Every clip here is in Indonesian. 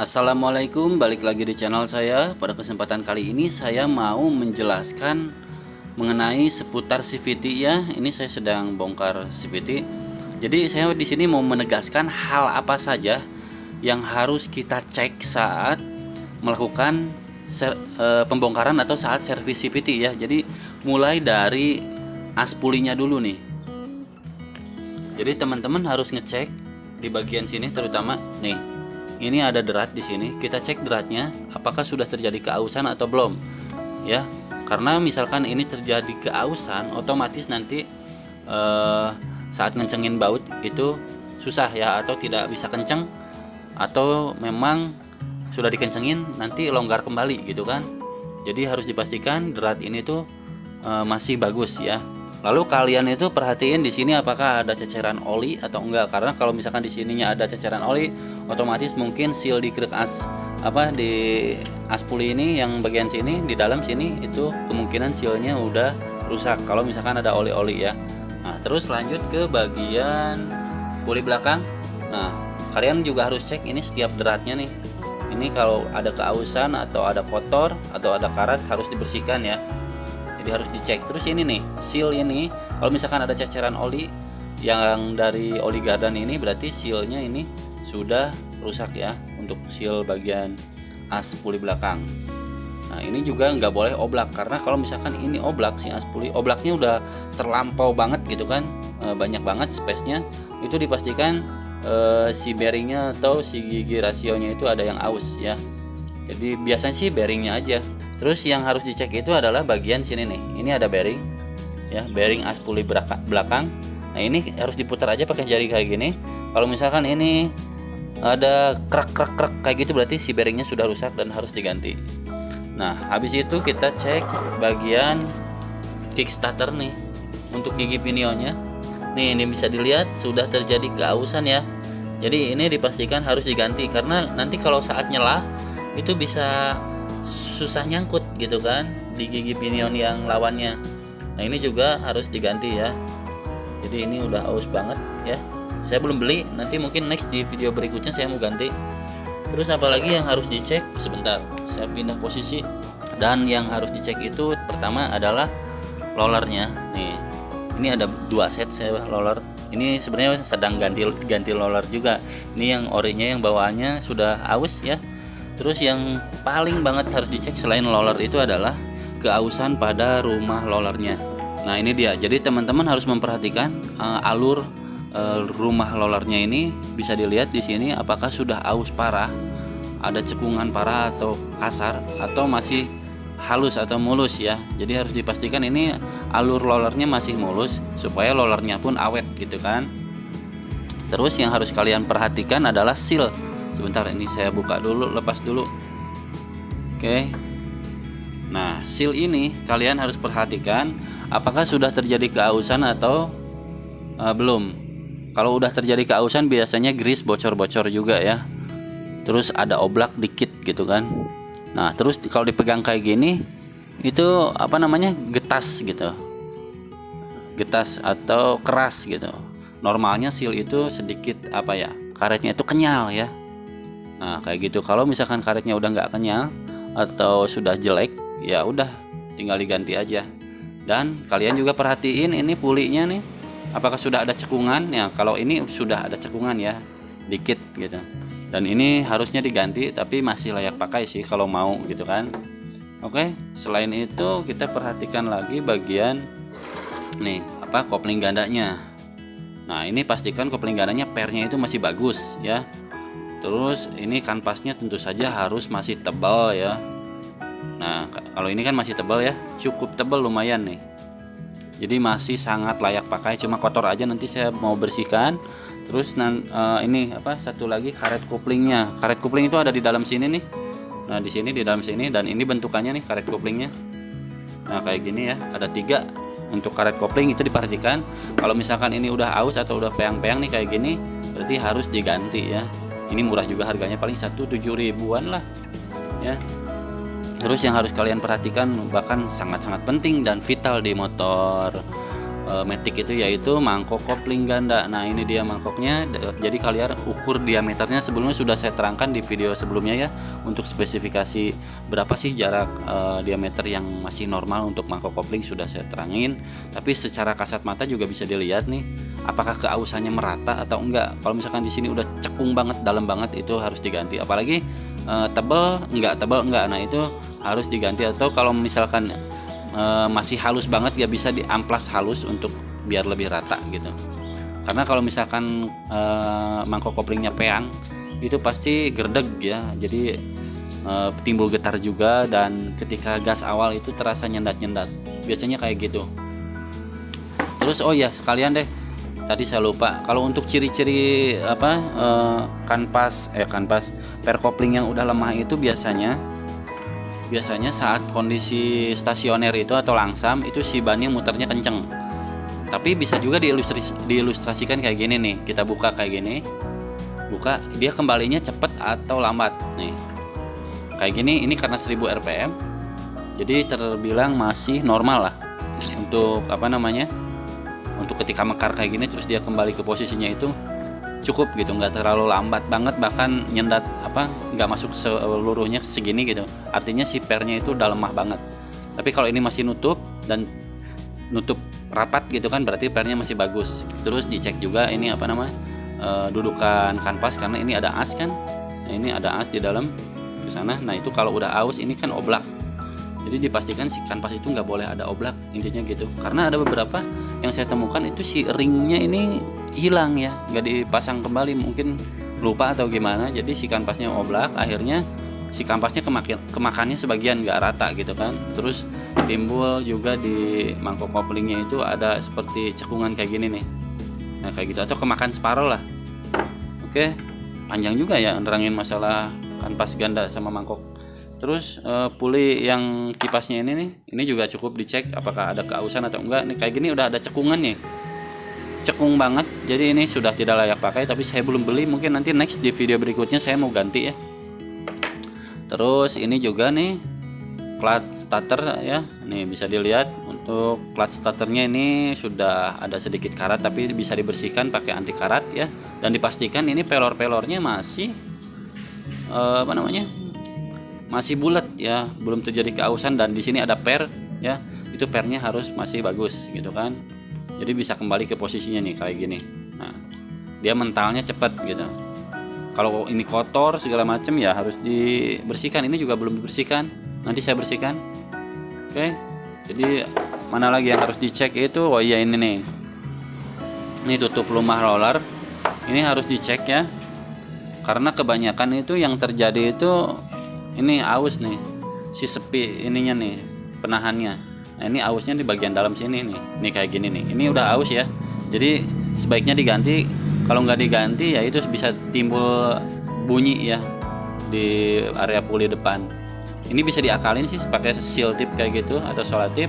Assalamualaikum, balik lagi di channel saya. Pada kesempatan kali ini saya mau menjelaskan mengenai seputar CVT ya. Ini saya sedang bongkar CVT. Jadi saya di sini mau menegaskan hal apa saja yang harus kita cek saat melakukan pembongkaran atau saat servis CVT ya. Jadi mulai dari as pulinya dulu nih. Jadi teman-teman harus ngecek di bagian sini terutama nih. Ini ada derat di sini. Kita cek deratnya apakah sudah terjadi keausan atau belum. Ya. Karena misalkan ini terjadi keausan, otomatis nanti saat ngencengin baut itu susah ya, atau tidak bisa kenceng, atau memang sudah dikencengin nanti longgar kembali gitu kan. Jadi harus dipastikan derat ini tuh masih bagus ya. Lalu kalian itu perhatiin di sini apakah ada ceceran oli atau enggak, karena kalau misalkan di sininya ada ceceran oli, otomatis mungkin seal di krek as di as puli ini yang bagian sini di dalam sini itu kemungkinan sealnya udah rusak kalau misalkan ada oli-oli ya. Nah, terus lanjut ke bagian puli belakang. Nah, kalian juga harus cek ini setiap deratnya nih. Ini kalau ada keausan atau ada kotor atau ada karat harus dibersihkan ya. Jadi harus dicek. Terus ini nih, seal ini kalau misalkan ada ceceran oli yang dari oli gardan ini, berarti sealnya ini sudah rusak ya, untuk seal bagian as puli belakang. Nah, ini juga nggak boleh oblak, karena kalau misalkan ini oblak, si as puli oblaknya udah terlampau banget gitu kan, banyak banget space-nya, itu dipastikan si bearingnya atau si gigi rasionya itu ada yang aus ya. Jadi biasanya sih bearingnya aja. Terus yang harus dicek itu adalah bagian sini nih. Ini ada bearing ya, bearing as puli belakang. Nah, ini harus diputar aja pakai jari kayak gini. Kalau misalkan ini ada krek kayak gitu, berarti si bearingnya sudah rusak dan harus diganti. Nah, habis itu kita cek bagian kickstarter nih untuk gigi pinionnya. Nih, ini bisa dilihat sudah terjadi keausan ya. Jadi ini dipastikan harus diganti, karena nanti kalau saat nyala itu bisa susah nyangkut gitu kan di gigi pinion yang lawannya. Nah, ini juga harus diganti ya. Jadi ini udah aus banget ya. Saya belum beli, nanti mungkin next di video berikutnya saya mau ganti. Terus apalagi yang harus dicek, sebentar saya pindah posisi. Dan yang harus dicek itu pertama adalah rollernya nih. Ini ada 2 set saya roller. Ini sebenarnya sedang ganti roller juga. Ini yang orinya yang bawaannya sudah aus ya. Terus yang paling banget harus dicek selain roller itu adalah keausan pada rumah rollernya. Nah, ini dia. Jadi teman-teman harus memperhatikan alur rumah rollernya ini. Bisa dilihat di sini apakah sudah aus parah, ada cekungan parah atau kasar, atau masih halus atau mulus ya. Jadi harus dipastikan ini alur rollernya masih mulus supaya rollernya pun awet gitu kan. Terus yang harus kalian perhatikan adalah seal. Sebentar, ini saya buka dulu, lepas dulu. Oke. Nah, seal ini kalian harus perhatikan apakah sudah terjadi keausan atau belum. Kalau udah terjadi keausan biasanya grease bocor-bocor juga ya. Terus ada oblak dikit gitu kan. Nah, terus kalau dipegang kayak gini itu apa namanya? Getas gitu. Getas atau keras gitu. Normalnya seal itu sedikit apa ya? Karetnya itu kenyal ya. Nah, kayak gitu. Kalau misalkan karetnya udah nggak kenyal atau sudah jelek, ya udah tinggal diganti aja. Dan kalian juga perhatiin ini pulinya nih, apakah sudah ada cekungan ya. Kalau ini sudah ada cekungan ya, dikit gitu. Dan ini harusnya diganti, tapi masih layak pakai sih kalau mau gitu kan. Oke, selain itu kita perhatikan lagi bagian nih, apa, kopling gandanya. Nah, ini pastikan kopling gandanya pernya itu masih bagus ya. Terus ini kanvasnya tentu saja harus masih tebal ya. Nah, kalau ini kan masih tebal ya, cukup tebal lumayan nih. Jadi masih sangat layak pakai, cuma kotor aja, nanti saya mau bersihkan. Terus ini apa, satu lagi karet koplingnya. Karet kopling itu ada di dalam sini nih. Nah, di sini di dalam sini, dan ini bentukannya nih karet koplingnya. Nah, kayak gini ya, ada 3 untuk karet kopling. Itu diperhatikan. Kalau misalkan ini udah aus atau udah peyang-peyang nih kayak gini, berarti harus diganti ya. Ini murah juga harganya, paling 1.7 ribuan lah ya. Terus yang harus kalian perhatikan, bahkan sangat-sangat penting dan vital di motor Matic itu, yaitu mangkok kopling ganda. Nah ini dia mangkoknya. Jadi kalian ukur diameternya sebelumnya sudah saya terangkan di video sebelumnya ya. Untuk spesifikasi berapa sih jarak diameter yang masih normal untuk mangkok kopling sudah saya terangin. Tapi secara kasat mata juga bisa dilihat nih, apakah keausannya merata atau enggak. Kalau misalkan di sini udah cekung banget, dalam banget, itu harus diganti. Apalagi tebal enggak, nah itu harus diganti. Atau kalau misalkan masih halus banget, ya bisa diamplas halus untuk biar lebih rata gitu. Karena kalau misalkan mangkok koplingnya peang, itu pasti gerdeg ya, jadi timbul getar juga, dan ketika gas awal itu terasa nyendat-nyendat, biasanya kayak gitu. Terus oh ya sekalian deh, tadi saya lupa, kalau untuk ciri-ciri kanpas per kopling yang udah lemah itu biasanya saat kondisi stasioner itu atau langsam itu si bannya muternya kenceng. Tapi bisa juga diilustrasikan kayak gini nih, kita buka kayak gini, buka, dia kembalinya cepet atau lambat nih, kayak gini. Ini karena 1000 rpm, jadi terbilang masih normal lah untuk untuk ketika mekar kayak gini terus dia kembali ke posisinya itu cukup gitu, nggak terlalu lambat banget, bahkan nyendat nggak masuk seluruhnya segini gitu, artinya si pernya itu udah lemah banget. Tapi kalau ini masih nutup dan nutup rapat gitu kan, berarti pernya masih bagus. Terus dicek juga ini dudukan kanvas, karena ini ada as kan, nah ini ada as di dalam ke sana. Nah itu kalau udah aus, ini kan oblak, jadi dipastikan si kanvas itu nggak boleh ada oblak, intinya gitu. Karena ada beberapa yang saya temukan itu si ringnya ini hilang ya, nggak dipasang kembali, mungkin lupa atau gimana, jadi si kanvasnya oblak, akhirnya si kanvasnya kemakannya sebagian nggak rata gitu kan. Terus timbul juga di mangkok koplingnya itu ada seperti cekungan kayak gini nih, nah kayak gitu, atau kemakan separuh lah. Oke, panjang juga ya nerangin masalah kanvas ganda sama mangkok. Terus puli yang kipasnya ini nih, ini juga cukup dicek apakah ada keausan atau enggak. Nih kayak gini udah ada cekungan nih, cekung banget, jadi ini sudah tidak layak pakai. Tapi saya belum beli, mungkin nanti next di video berikutnya saya mau ganti ya. Terus ini juga nih clutch starter ya, nih bisa dilihat untuk clutch starternya ini sudah ada sedikit karat, tapi bisa dibersihkan pakai anti karat ya. Dan dipastikan ini pelor-pelornya masih masih bulat ya, belum terjadi keausan. Dan di sini ada per ya, itu pernya harus masih bagus gitu kan, jadi bisa kembali ke posisinya nih kayak gini. Nah dia mentalnya cepat gitu. Kalau ini kotor segala macam ya harus dibersihkan. Ini juga belum dibersihkan, nanti saya bersihkan. Oke, jadi mana lagi yang harus dicek itu, oh iya ini nih, ini tutup lumah roller, ini harus dicek ya, karena kebanyakan itu yang terjadi itu ini aus nih, si sepi ininya nih, penahannya. Nah ini ausnya di bagian dalam sini nih kayak gini nih, ini udah aus ya, jadi sebaiknya diganti. Kalau nggak diganti ya itu bisa timbul bunyi ya di area puli depan. Ini bisa diakalin sih pakai seal tip kayak gitu atau solat tip,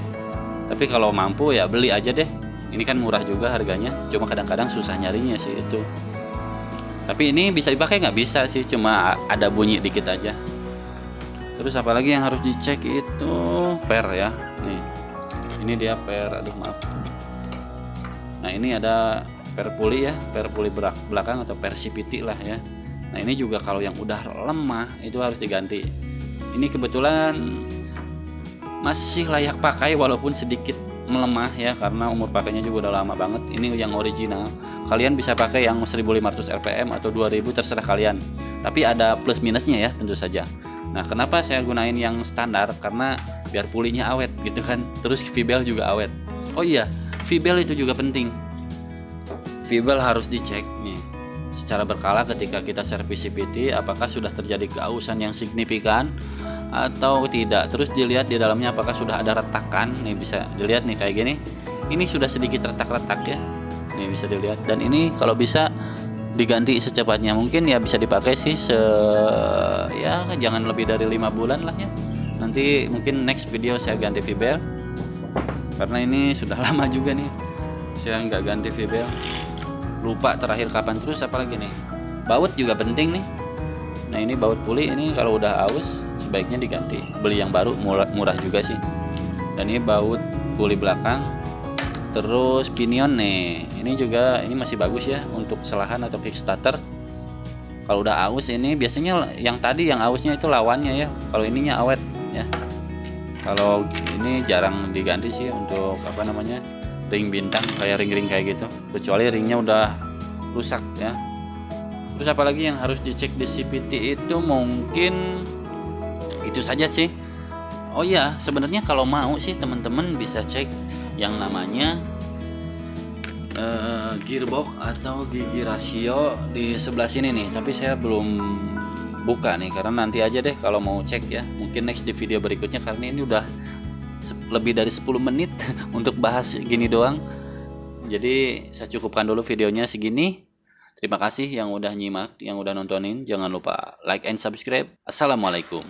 tapi kalau mampu ya beli aja deh, ini kan murah juga harganya, cuma kadang-kadang susah nyarinya sih itu. Tapi ini bisa dipakai nggak? Bisa sih, cuma ada bunyi dikit aja. Terus apalagi yang harus dicek itu per ya, nih ini dia per, aduh maaf. Nah ini ada per puli ya, per puli belakang atau per CVT lah ya. Nah ini juga kalau yang udah lemah itu harus diganti. Ini kebetulan masih layak pakai walaupun sedikit melemah ya, karena umur pakainya juga udah lama banget. Ini yang original, kalian bisa pakai yang 1500 rpm atau 2000 terserah kalian, tapi ada plus minusnya ya tentu saja. Nah kenapa saya gunain yang standar, karena biar pulinya awet gitu kan, terus V-bel juga awet. Oh iya, V-bel itu juga penting. V-bel harus dicek nih secara berkala ketika kita servis CVT, apakah sudah terjadi keausan yang signifikan atau tidak. Terus dilihat di dalamnya apakah sudah ada retakan. Nih bisa dilihat nih kayak gini, ini sudah sedikit retak-retak ya, nih bisa dilihat. Dan ini kalau bisa diganti secepatnya mungkin ya, bisa dipakai sih ya jangan lebih dari 5 bulan lah ya. Nanti mungkin next video saya ganti V-bel, karena ini sudah lama juga nih saya nggak ganti V-bel, lupa terakhir kapan. Terus apalagi nih, baut juga penting nih. Nah ini baut puli ini kalau udah aus sebaiknya diganti, beli yang baru, murah juga sih. Dan ini baut puli belakang, Terus pinion nih, ini juga ini masih bagus ya untuk kesalahan atau kickstarter. Kalau udah aus ini biasanya yang tadi yang ausnya itu lawannya ya, kalau ininya awet ya. Kalau ini jarang diganti sih untuk apa namanya, ring bintang kayak ring-ring kayak gitu, kecuali ringnya udah rusak ya. Terus apalagi yang harus dicek di CVT itu mungkin itu saja sih. Oh ya, sebenarnya kalau mau sih teman-teman bisa cek yang namanya gearbox atau gigi rasio di sebelah sini nih, tapi saya belum buka nih karena nanti aja deh kalau mau cek ya, mungkin next di video berikutnya karena ini udah lebih dari 10 menit untuk bahas gini doang. Jadi saya cukupkan dulu videonya segini. Terima kasih yang udah nyimak, yang udah nontonin. Jangan lupa like and subscribe. Assalamualaikum.